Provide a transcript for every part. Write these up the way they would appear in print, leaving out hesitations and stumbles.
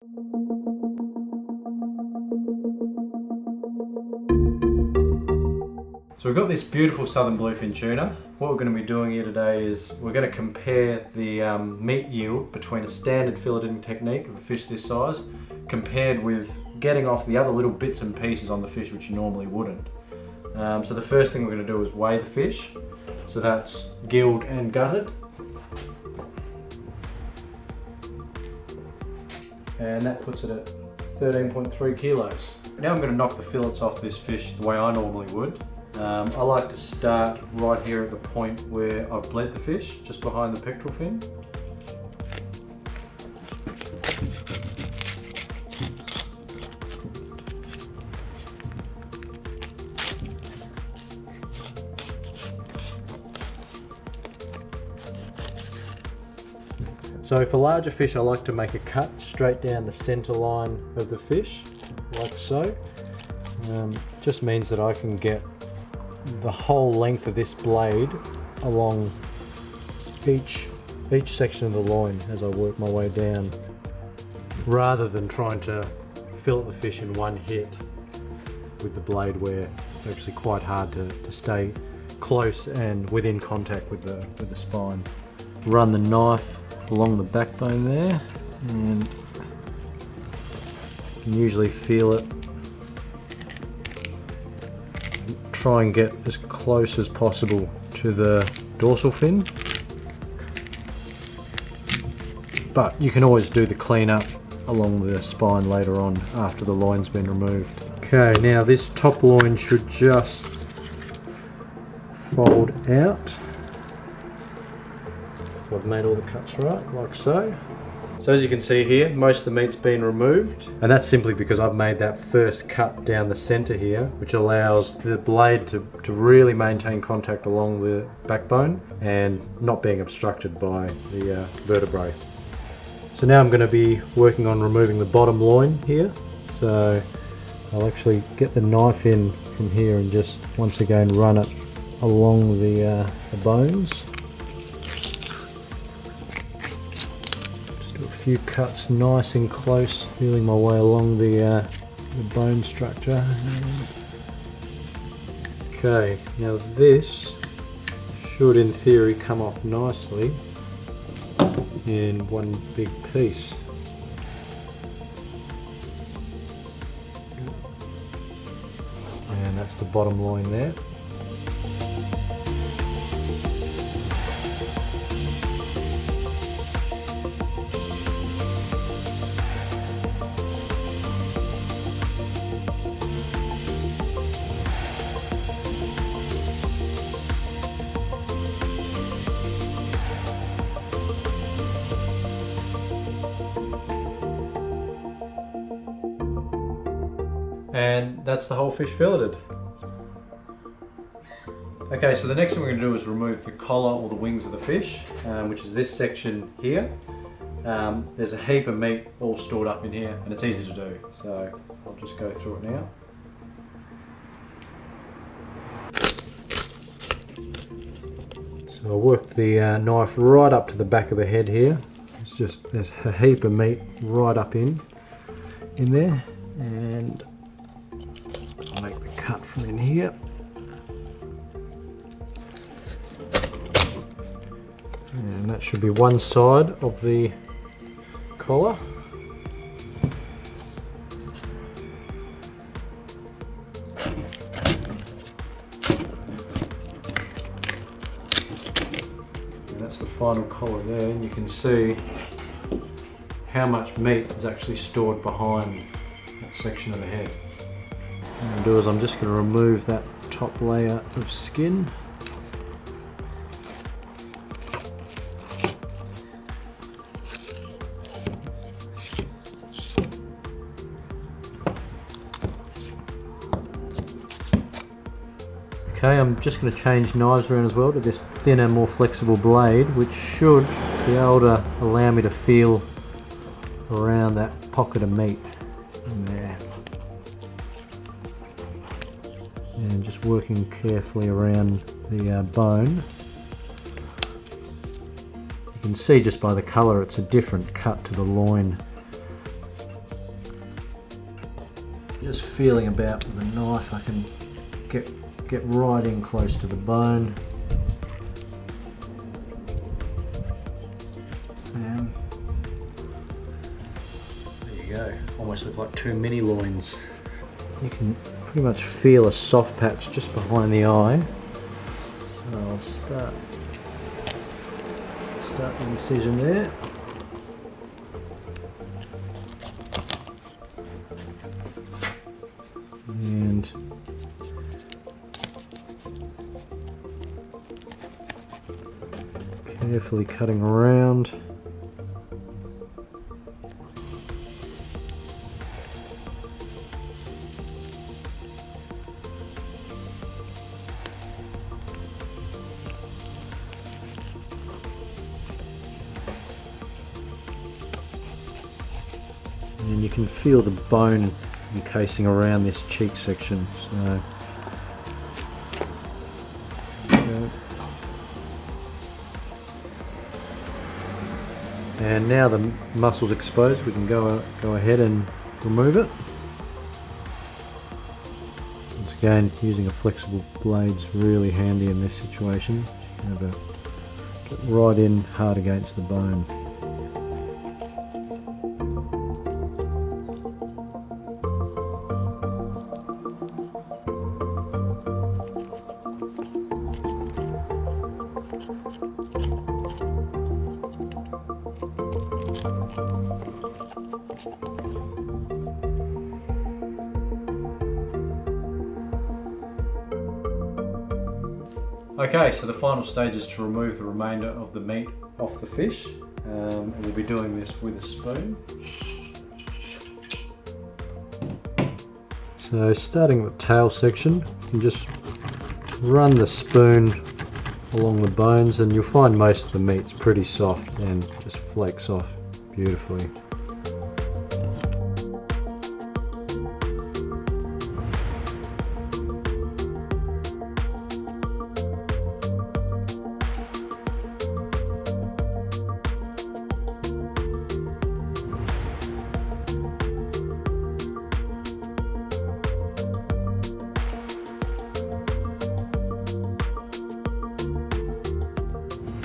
So we've got this beautiful Southern Bluefin Tuna. What we're going to be doing here today is we're going to compare the meat yield between a standard filleting technique of a fish this size compared with getting off the other little bits and pieces on the fish which you normally wouldn't. So the first thing we're going to do is weigh the fish. So that's gilled and gutted. And that puts it at 13.3 kilos. Now I'm going to knock the fillets off this fish the way I normally would. I like to start right here at the point where I've bled the fish, just behind the pectoral fin. So for larger fish, I like to make a cut straight down the center line of the fish, like so. Just means that I can get the whole length of this blade along each section of the loin as I work my way down, rather than trying to fillet the fish in one hit with the blade, where it's actually quite hard to stay close and within contact with the spine. Run the knife along the backbone there, and you can usually feel it. Try and get as close as possible to the dorsal fin, but you can always do the cleanup along the spine later on after the loin's been removed. Okay, now this top loin should just fold out. So I've made all the cuts right, like so. So as you can see here, most of the meat's been removed, and that's simply because I've made that first cut down the center here, which allows the blade to really maintain contact along the backbone and not being obstructed by the vertebrae. So now I'm going to be working on removing the bottom loin here. So I'll actually get the knife in from here and just once again run it along the bones. A few cuts nice and close, feeling my way along the bone structure. Okay, now this should in theory come off nicely in one big piece. And that's the bottom loin there. And that's the whole fish filleted. Okay, so the next thing we're going to do is remove the collar or the wings of the fish, which is this section here. There's a heap of meat all stored up in here, and it's easy to do, so I'll just go through it now. So I'll work the knife right up to the back of the head here. There's a heap of meat right up in there, and I'll make the cut from in here. And that should be one side of the collar. And that's the final collar there, and you can see how much meat is actually stored behind that section of the head. What I'll do is I'm just going to remove that top layer of skin. Okay, I'm just going to change knives around as well to this thinner, more flexible blade, which should be able to allow me to feel around that pocket of meat in there. And just working carefully around the bone. You can see just by the colour it's a different cut to the loin. Just feeling about with a knife, I can get right in close to the bone. And there you go. Almost look like two mini loins. You can pretty much feel a soft patch just behind the eye. So I'll start the incision there. And carefully cutting around. And you can feel the bone encasing around this cheek section. So and now the muscle's exposed, we can go ahead and remove it. Once again, using a flexible blade's really handy in this situation. Get right in hard against the bone. Okay, so the final stage is to remove the remainder of the meat off the fish, and we'll be doing this with a spoon. So starting with the tail section, you can just run the spoon along the bones and you'll find most of the meat's pretty soft and just flakes off beautifully.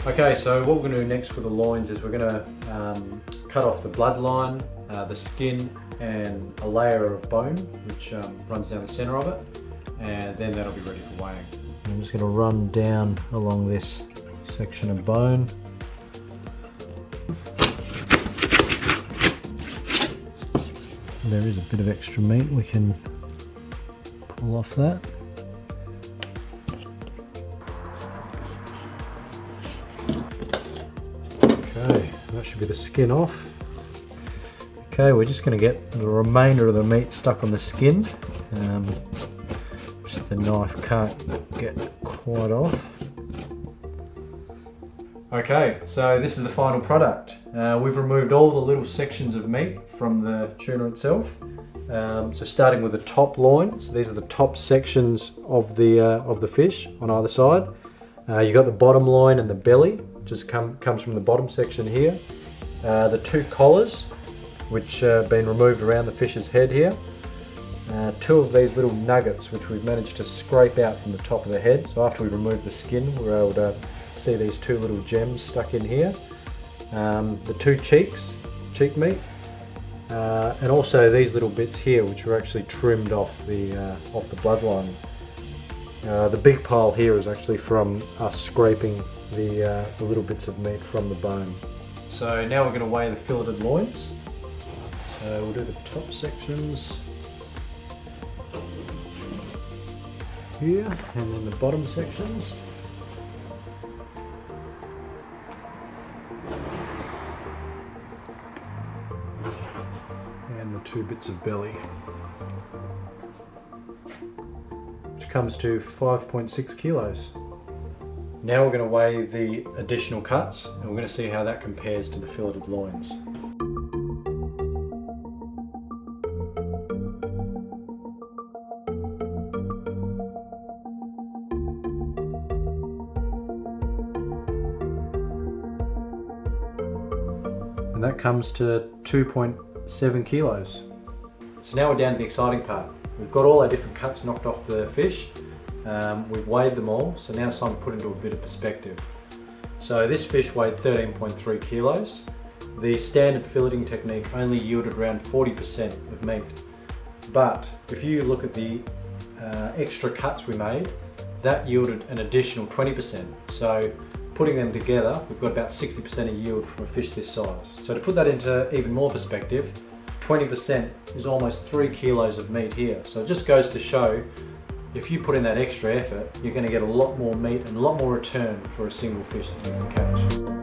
Okay, so what we're going to do next with the loins is we're going to cut off the bloodline, the skin and a layer of bone which runs down the centre of it, and then that'll be ready for weighing. I'm just going to run down along this section of bone. There is a bit of extra meat, we can pull off that. Okay, that should be the skin off. Okay, we're just going to get the remainder of the meat stuck on the skin, which the knife can't get quite off. Okay, so this is the final product. We've removed all the little sections of meat from the tuna itself. So starting with the top loin, so these are the top sections of the fish on either side. You've got the bottom loin and the belly, which comes from the bottom section here. The two collars, which have been removed around the fish's head here. Two of these little nuggets, which we've managed to scrape out from the top of the head. So after we remove the skin, we're able to see these two little gems stuck in here. The two cheek meat, and also these little bits here, which were actually trimmed off the bloodline. The big pile here is actually from us scraping the little bits of meat from the bone. So now we're going to weigh the filleted loins. So we'll do the top sections here, and then the bottom sections. And the two bits of belly, which comes to 5.6 kilos. Now we're going to weigh the additional cuts, and we're going to see how that compares to the filleted loins. And that comes to 2.7 kilos. So now we're down to the exciting part. We've got all our different cuts knocked off the fish. We've weighed them all, so now it's time to put into a bit of perspective. So this fish weighed 13.3 kilos. The standard filleting technique only yielded around 40% of meat. But if you look at the extra cuts we made, that yielded an additional 20%. So putting them together, we've got about 60% of yield from a fish this size. So to put that into even more perspective, 20% is almost 3 kilos of meat here. So it just goes to show, if you put in that extra effort, you're going to get a lot more meat and a lot more return for a single fish that you can catch.